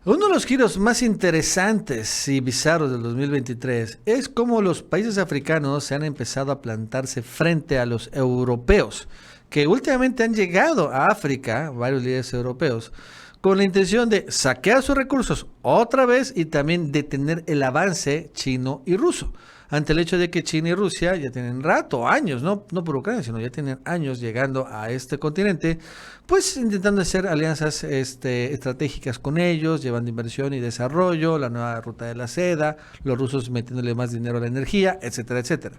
Uno de los giros más interesantes y bizarros del 2023 es cómo los países africanos se han empezado a plantarse frente a los europeos, que últimamente han llegado a África, varios líderes europeos, con la intención de saquear sus recursos otra vez y también detener el avance chino y ruso. Ante el hecho de que China y Rusia ya tienen rato, años, no por Ucrania, sino ya tienen años llegando a este continente, pues intentando hacer alianzas estratégicas con ellos, llevando inversión y desarrollo, la nueva ruta de la seda, los rusos metiéndole más dinero a la energía, etcétera, etcétera.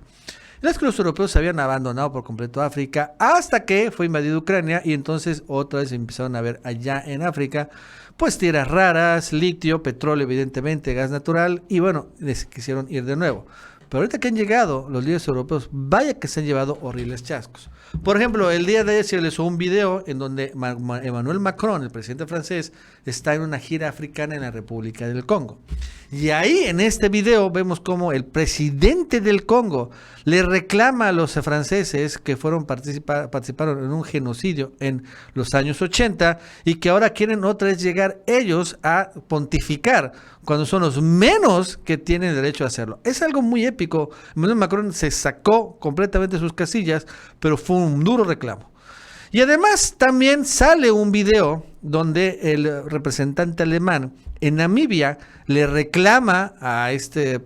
Es que los europeos se habían abandonado por completo África hasta que fue invadida Ucrania y entonces otra vez empezaron a ver allá en África pues tierras raras, litio, petróleo evidentemente, gas natural y bueno, les quisieron ir de nuevo. Pero ahorita que han llegado los líderes europeos, vaya que se han llevado horribles chascos. Por ejemplo, el día de ayer se les hizo un video en donde Emmanuel Macron, el presidente francés, está en una gira africana en la República del Congo. Y ahí en este video vemos como el presidente del Congo le reclama a los franceses que participaron en un genocidio en los años 80 y que ahora quieren otra vez llegar ellos a pontificar cuando son los menos que tienen derecho a hacerlo. Es algo muy épico. Emmanuel Macron se sacó completamente sus casillas, pero fue un duro reclamo. Y además también sale un video donde el representante alemán en Namibia le reclama a este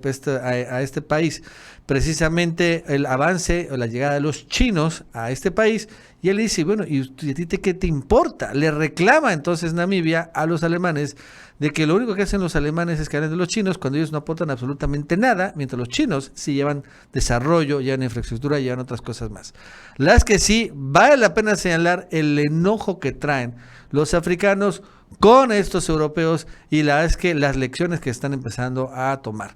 país precisamente el avance o la llegada de los chinos a este país. Y él dice, bueno, ¿y a ti qué te importa? Le reclama entonces Namibia a los alemanes de que lo único que hacen los alemanes es que hablan de los chinos cuando ellos no aportan absolutamente nada, mientras los chinos sí llevan desarrollo, llevan infraestructura, llevan otras cosas más. Las que sí, vale la pena señalar el enojo que traen los africanos con estos europeos y la verdad es que las lecciones que están empezando a tomar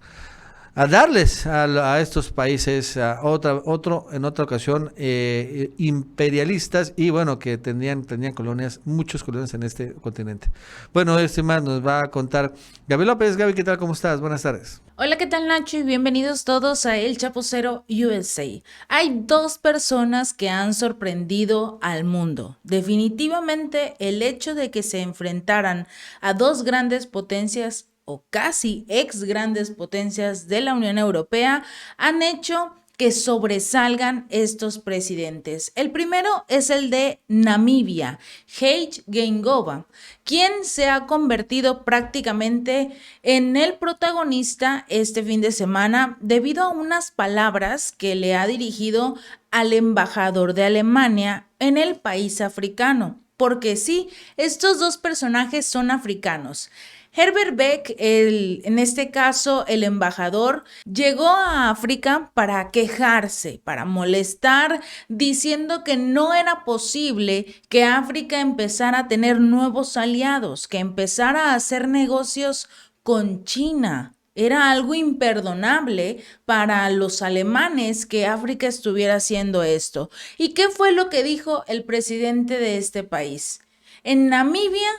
a darles a estos países en otra ocasión imperialistas y bueno que tenían colonias, muchos colonias en este continente. Bueno, este más nos va a contar Gaby López. Gaby, ¿qué tal? ¿Cómo estás? Buenas tardes. Hola, ¿qué tal Nacho? Y bienvenidos todos a El Chapucero USA. Hay dos personas que han sorprendido al mundo. Definitivamente el hecho de que se enfrentaran a dos grandes potencias o casi ex grandes potencias de la Unión Europea han hecho que sobresalgan estos presidentes. El primero es el de Namibia, Hage Geingob, quien se ha convertido prácticamente en el protagonista este fin de semana debido a unas palabras que le ha dirigido al embajador de Alemania en el país africano. Porque sí, estos dos personajes son africanos. Herbert Beck, en este caso el embajador, llegó a África para quejarse, para molestar, diciendo que no era posible que África empezara a tener nuevos aliados, que empezara a hacer negocios con China. Era algo imperdonable para los alemanes que África estuviera haciendo esto. ¿Y qué fue lo que dijo el presidente de este país? En Namibia,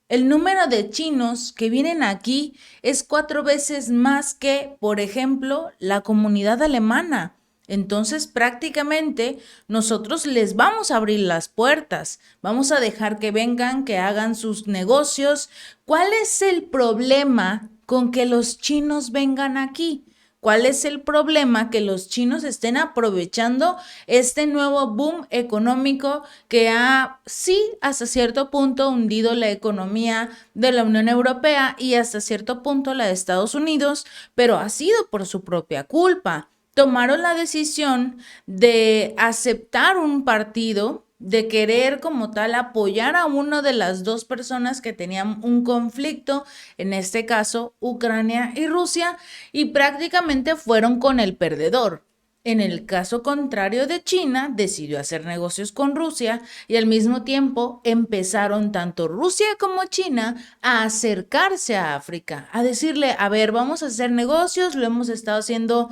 el número de chinos que vienen aquí es 4 veces más que, por ejemplo, la comunidad alemana. Entonces, prácticamente nosotros les vamos a abrir las puertas, vamos a dejar que vengan, que hagan sus negocios. ¿Cuál es el problema con que los chinos vengan aquí? ¿Cuál es el problema? Que los chinos estén aprovechando este nuevo boom económico que ha, sí, hasta cierto punto hundido la economía de la Unión Europea y hasta cierto punto la de Estados Unidos, pero ha sido por su propia culpa. Tomaron la decisión de aceptar un partido, de querer como tal apoyar a una de las dos personas que tenían un conflicto, en este caso Ucrania y Rusia, y prácticamente fueron con el perdedor. En el caso contrario de China, decidió hacer negocios con Rusia y al mismo tiempo empezaron tanto Rusia como China a acercarse a África, a decirle, a ver, vamos a hacer negocios, lo hemos estado haciendo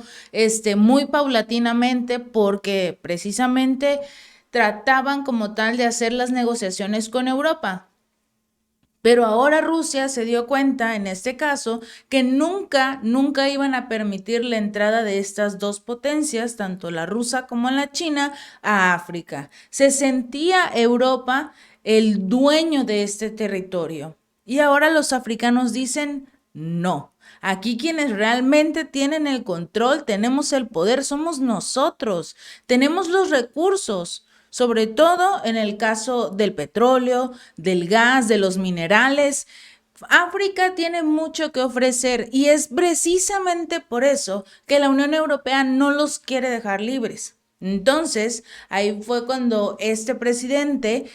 muy paulatinamente porque precisamente trataban como tal de hacer las negociaciones con Europa. Pero ahora Rusia se dio cuenta, en este caso, que nunca iban a permitir la entrada de estas dos potencias, tanto la rusa como la china, a África. Se sentía Europa el dueño de este territorio. Y ahora los africanos dicen no. Aquí quienes realmente tienen el control, tenemos el poder, somos nosotros, tenemos los recursos, sobre todo en el caso del petróleo, del gas, de los minerales. África tiene mucho que ofrecer y es precisamente por eso que la Unión Europea no los quiere dejar libres. Entonces, ahí fue cuando este presidente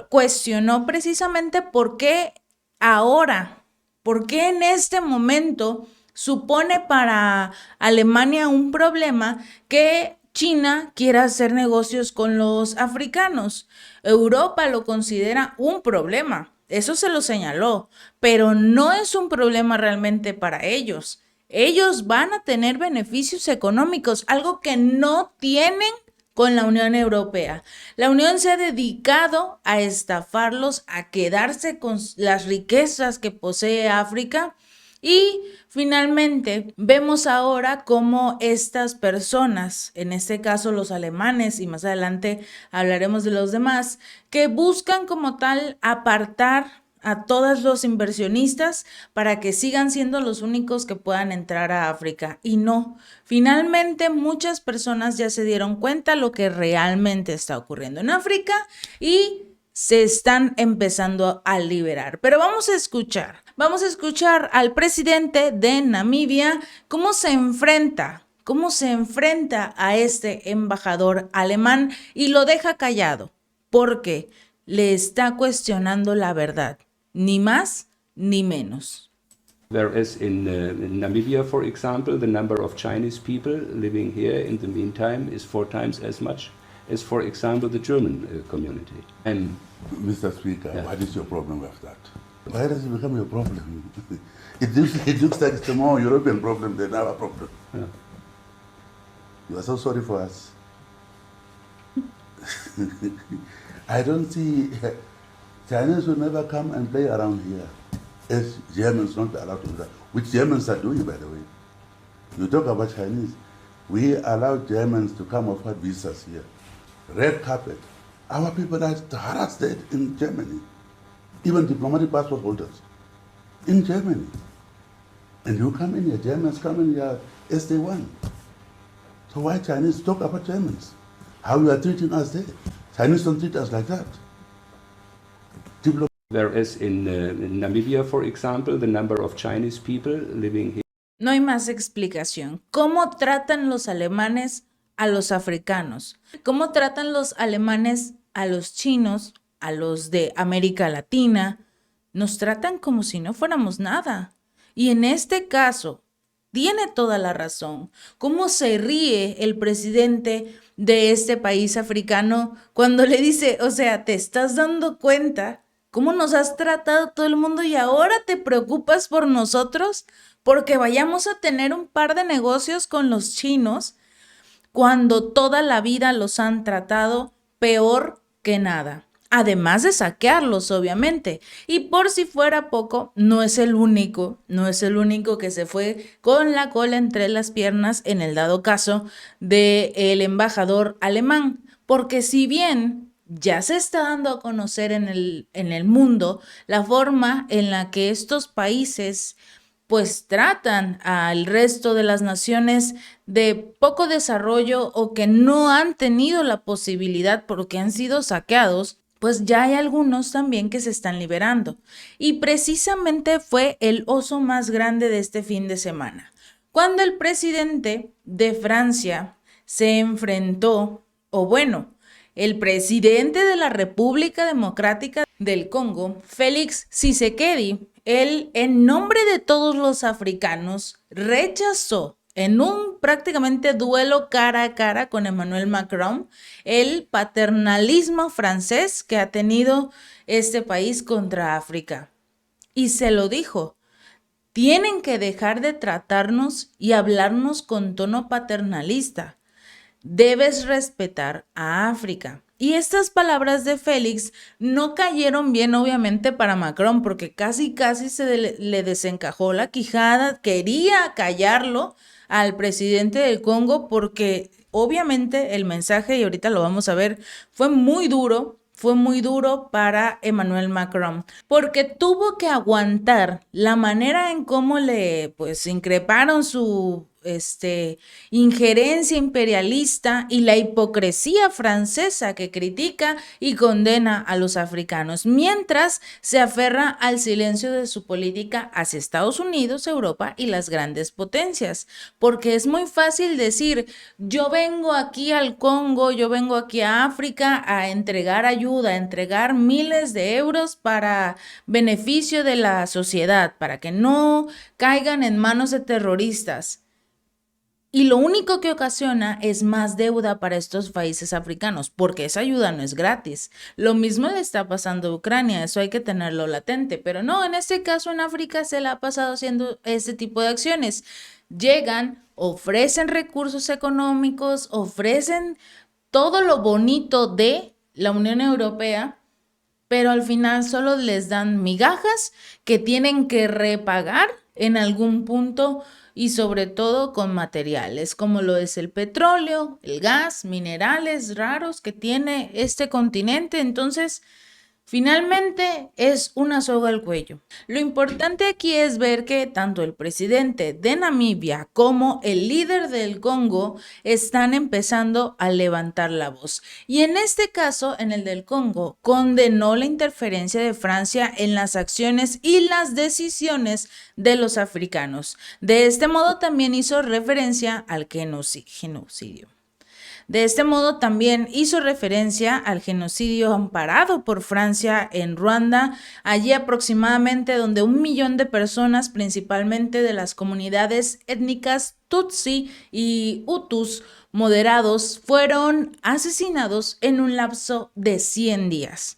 cuestionó precisamente por qué ahora, por qué en este momento supone para Alemania un problema que China quiera hacer negocios con los africanos. Europa lo considera un problema. Eso se lo señaló, pero no es un problema realmente para ellos. Ellos van a tener beneficios económicos, algo que no tienen con la Unión Europea. La Unión se ha dedicado a estafarlos, a quedarse con las riquezas que posee África. Y finalmente vemos ahora cómo estas personas, en este caso los alemanes, y más adelante hablaremos de los demás, que buscan como tal apartar a todos los inversionistas para que sigan siendo los únicos que puedan entrar a África. Y no, finalmente muchas personas ya se dieron cuenta lo que realmente está ocurriendo en África y se están empezando a liberar. Pero vamos a escuchar al presidente de Namibia cómo se enfrenta a este embajador alemán y lo deja callado porque le está cuestionando la verdad, ni más ni menos. Whereas in Namibia, for example, the number of Chinese people living here in the meantime is 4 times as much as, for example, the German community. And Mr. Speaker, Yeah. what is your problem with that? Why does it become your problem? it looks like it's a more European problem than our problem. Yeah. You are so sorry for us. I don't see Chinese will never come and play around here. As Germans not allowed to do that, which Germans are doing, by the way. You talk about Chinese. We allow Germans to come without visas here. Red carpet. Our people are harassed in Germany. Even diplomatic passport holders in Germany. And you come in here, Germans come in here as they want. So why Chinese talk about Germans? How you are treating us there? Chinese don't treat us like that. whereas in Namibia, for example, the number of Chinese people living here. No hay más explicación. ¿Cómo tratan los alemanes a los africanos? ¿Cómo tratan los alemanes a los chinos, a los de América Latina? Nos tratan como si no fuéramos nada. Y en este caso, tiene toda la razón. ¿Cómo se ríe el presidente de este país africano cuando le dice, o sea, ¿te estás dando cuenta cómo nos has tratado todo el mundo y ahora te preocupas por nosotros? Porque vayamos a tener un par de negocios con los chinos cuando toda la vida los han tratado peor que nada. Además de saquearlos, obviamente. Y por si fuera poco, no es el único que se fue con la cola entre las piernas en el dado caso del embajador alemán. Porque si bien ya se está dando a conocer en el mundo la forma en la que estos países pues tratan al resto de las naciones de poco desarrollo o que no han tenido la posibilidad porque han sido saqueados, pues ya hay algunos también que se están liberando. Y precisamente fue el oso más grande de este fin de semana, cuando el presidente de Francia se enfrentó, el presidente de la República Democrática del Congo, Félix Tshisekedi, él, en nombre de todos los africanos, rechazó en un prácticamente duelo cara a cara con Emmanuel Macron el paternalismo francés que ha tenido este país contra África. Y se lo dijo, tienen que dejar de tratarnos y hablarnos con tono paternalista. Debes respetar a África. Y estas palabras de Félix no cayeron bien, obviamente, para Macron, porque casi le desencajó la quijada, quería callarlo al presidente del Congo, porque obviamente el mensaje, y ahorita lo vamos a ver, fue muy duro, fue muy duro para Emmanuel Macron, porque tuvo que aguantar la manera en cómo le pues increparon su injerencia imperialista y la hipocresía francesa que critica y condena a los africanos, mientras se aferra al silencio de su política hacia Estados Unidos, Europa y las grandes potencias, porque es muy fácil decir, yo vengo aquí al Congo, yo vengo aquí a África a entregar ayuda, a entregar miles de euros para beneficio de la sociedad, para que no caigan en manos de terroristas. Y lo único que ocasiona es más deuda para estos países africanos, porque esa ayuda no es gratis. Lo mismo le está pasando a Ucrania, eso hay que tenerlo latente, pero no, en este caso en África se le ha pasado haciendo este tipo de acciones. Llegan, ofrecen recursos económicos, ofrecen todo lo bonito de la Unión Europea, pero al final solo les dan migajas que tienen que repagar en algún punto y sobre todo con materiales como lo es el petróleo, el gas, minerales raros que tiene este continente. Entonces, finalmente es una soga al cuello. Lo importante aquí es ver que tanto el presidente de Namibia como el líder del Congo están empezando a levantar la voz. Y en este caso, en el del Congo, condenó la interferencia de Francia en las acciones y las decisiones de los africanos. De este modo también hizo referencia al genocidio. De este modo también hizo referencia al genocidio amparado por Francia en Ruanda, allí aproximadamente donde 1 millón de personas, principalmente de las comunidades étnicas Tutsi y Hutus moderados, fueron asesinados en un lapso de 100 días.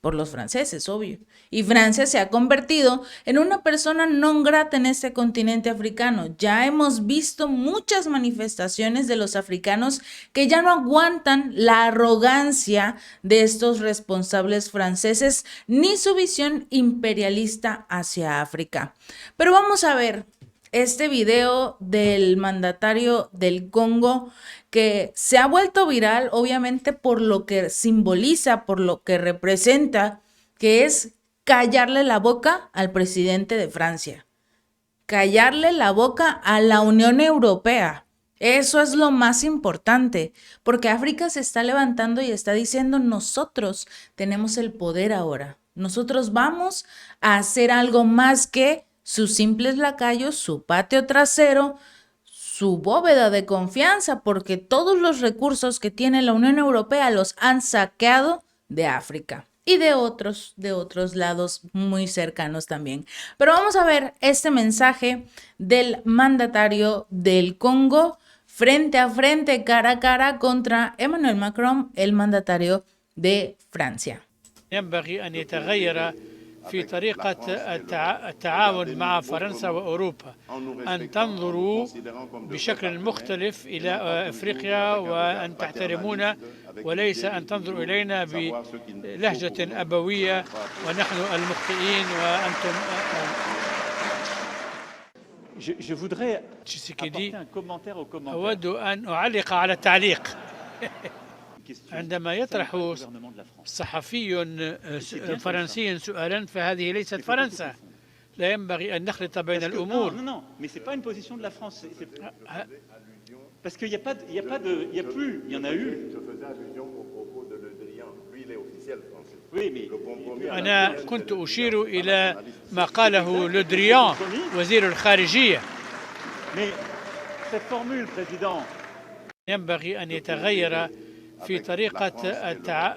Por los franceses, obvio. Y Francia se ha convertido en una persona non grata en este continente africano. Ya hemos visto muchas manifestaciones de los africanos que ya no aguantan la arrogancia de estos responsables franceses ni su visión imperialista hacia África. Pero vamos a ver este video del mandatario del Congo que se ha vuelto viral, obviamente por lo que simboliza, por lo que representa, que es callarle la boca al presidente de Francia, callarle la boca a la Unión Europea. Eso es lo más importante, porque África se está levantando y está diciendo, nosotros tenemos el poder ahora, nosotros vamos a hacer algo más que sus simples lacayos, su patio trasero, su bóveda de confianza, porque todos los recursos que tiene la Unión Europea los han saqueado de África y de otros lados muy cercanos también. Pero vamos a ver este mensaje del mandatario del Congo frente a frente, cara a cara contra Emmanuel Macron, el mandatario de Francia. في طريقة التعاون مع فرنسا وأوروبا أن تنظروا بشكل مختلف إلى أفريقيا وأن تحترمونا وليس أن تنظروا إلينا بلهجة أبوية ونحن المخطئين وأنتم. Je voudrais apporter un commentaire au commentaire. أود أن أعلق على التعليق. عندما يطرح صحفي فرنسي سؤالا فهذه ليست فرنسا لا ينبغي أن نخلط بين الأمور. Non, mais c'est pas une position de la France. Parce qu'il y a plus, il y en a eu. Je faisais allusion au propos de Le Drian, lui il est officiel français. Oui, mais أنا كنت أشير إلى ما قاله Le Drian وزير الخارجية. Mais cette formule, président, ينبغي أن يتغير في طريقة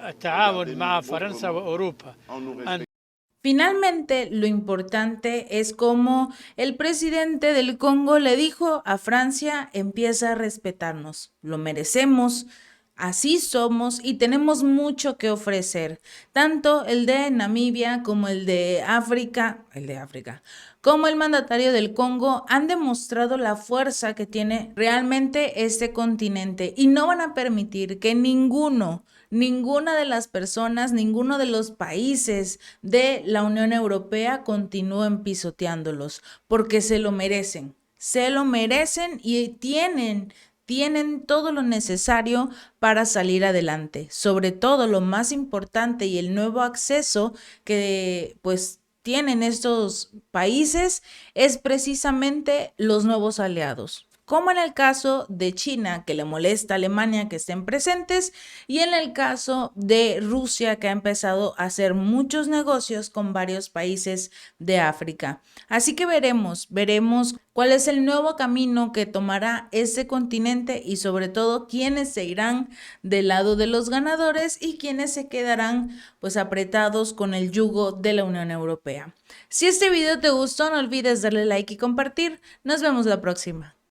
التعاون مع فرنسا وأوروبا. Finalmente, lo importante es cómo el presidente del Congo le dijo a Francia, empieza a respetarnos, lo merecemos, así somos y tenemos mucho que ofrecer. Tanto el de Namibia como el de África, como el mandatario del Congo han demostrado la fuerza que tiene realmente este continente y no van a permitir que ninguna de las personas, ninguno de los países de la Unión Europea continúen pisoteándolos, porque se lo merecen y tienen tienen todo lo necesario para salir adelante. Sobre todo lo más importante y el nuevo acceso que pues tienen estos países es precisamente los nuevos aliados, como en el caso de China, que le molesta a Alemania que estén presentes, y en el caso de Rusia, que ha empezado a hacer muchos negocios con varios países de África. Así que veremos cuál es el nuevo camino que tomará este continente y sobre todo quiénes se irán del lado de los ganadores y quiénes se quedarán pues apretados con el yugo de la Unión Europea. Si este video te gustó, no olvides darle like y compartir. Nos vemos la próxima.